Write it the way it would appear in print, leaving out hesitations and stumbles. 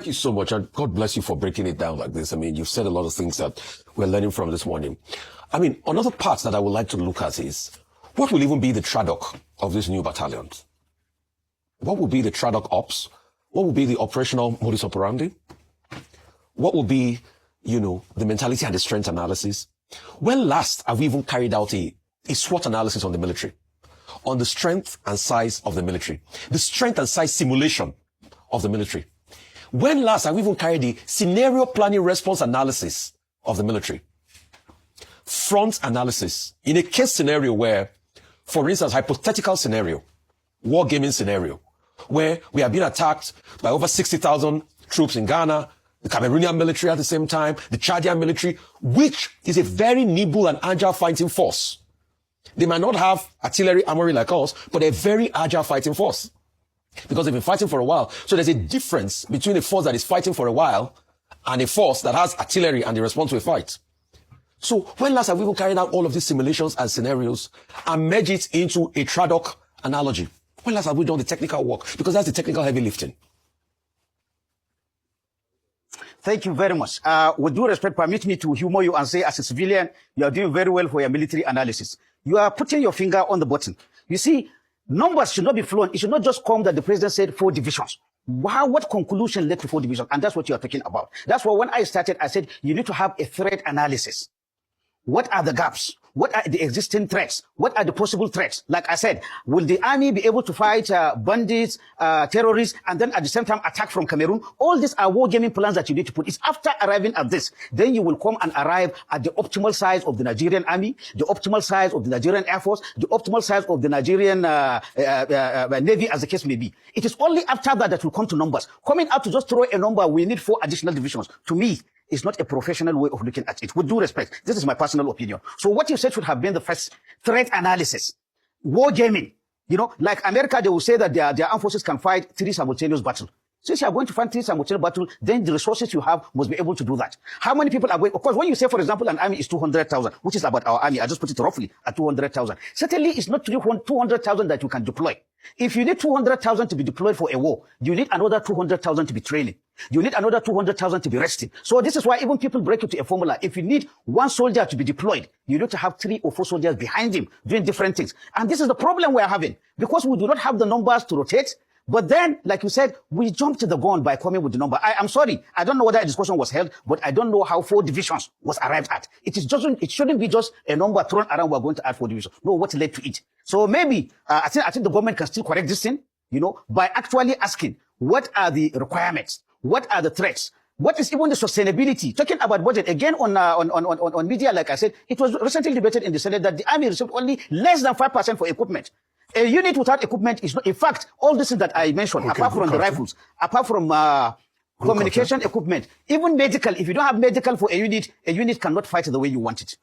Thank you so much, and God bless you for breaking it down like this. I mean, you've said a lot of things that we're learning from this morning. I mean, another part that I would like to look at is, what will even be the TRADOC of these new battalions? What will be the TRADOC ops? What will be the operational modus operandi? What will be, the mentality and the strength analysis? When last have we even carried out a SWOT analysis on the military? On the strength and size of the military? The strength and size simulation of the military? When last have we even carried the scenario planning response analysis of the military? Front analysis. In a case scenario where, for instance, hypothetical scenario, wargaming scenario, where we have been attacked by over 60,000 troops in Ghana, the Cameroonian military at the same time, the Chadian military, which is a very nimble and agile fighting force. They might not have artillery armory like us, but they're a very agile fighting force. Because they've been fighting for a while. So there's a difference between a force that is fighting for a while and a force that has artillery and the response to a fight. So when last have we even carried out all of these simulations and scenarios and merge it into a TRADOC analogy? When last have we done the technical work? Because that's the technical heavy lifting. Thank you very much. With due respect, permit me to humor you and say, as a civilian, you are doing very well for your military analysis. You are putting your finger on the button. You see, numbers should not be flown. It should not just come that the president said 4 divisions. Wow, what conclusion led to 4 divisions? And that's what you are talking about. That's why when I started, I said, you need to have a threat analysis. What are the gaps? What are the existing threats? What are the possible threats? Like I said, will the army be able to fight bandits, terrorists, and then at the same time attack from Cameroon? All these are wargaming plans that you need to put. It's after arriving at this, then you will come and arrive at the optimal size of the Nigerian army, the optimal size of the Nigerian Air Force, the optimal size of the Nigerian Navy, as the case may be. It is only after that that will come to numbers. Coming out to just throw a number, we need 4 additional divisions. To me, it's not a professional way of looking at it. With due respect, this is my personal opinion. So what you said should have been the first threat analysis. Wargaming. Like America, they will say that their armed forces can fight 3 simultaneous battles. Since you are going to fight 3 simultaneous battles, then the resources you have must be able to do that. How many people are going? Of course, when you say, for example, an army is 200,000, which is about our army, I just put it roughly at 200,000. Certainly, it's not 200,000 that you can deploy. If you need 200,000 to be deployed for a war, you need another 200,000 to be training. You need another 200,000 to be resting. So this is why even people break it to a formula. If you need 1 soldier to be deployed, you need to have 3 or 4 soldiers behind him doing different things. And this is the problem we are having, because we do not have the numbers to rotate. But then, like you said, we jumped to the gun by coming with the number. I'm sorry. I don't know whether a discussion was held, but I don't know how 4 divisions was arrived at. It shouldn't be just a number thrown around. We're going to add 4 divisions. No, what led to it? So maybe, I think the government can still correct this thing, by actually asking, what are the requirements? What are the threats? What is even the sustainability? Talking about budget, again on media, like I said, it was recently debated in the Senate that the army received only less than 5% for equipment. A unit without equipment is not, in fact, all this that I mentioned, apart from the rifles, apart from communication equipment, even medical, if you don't have medical for a unit cannot fight the way you want it.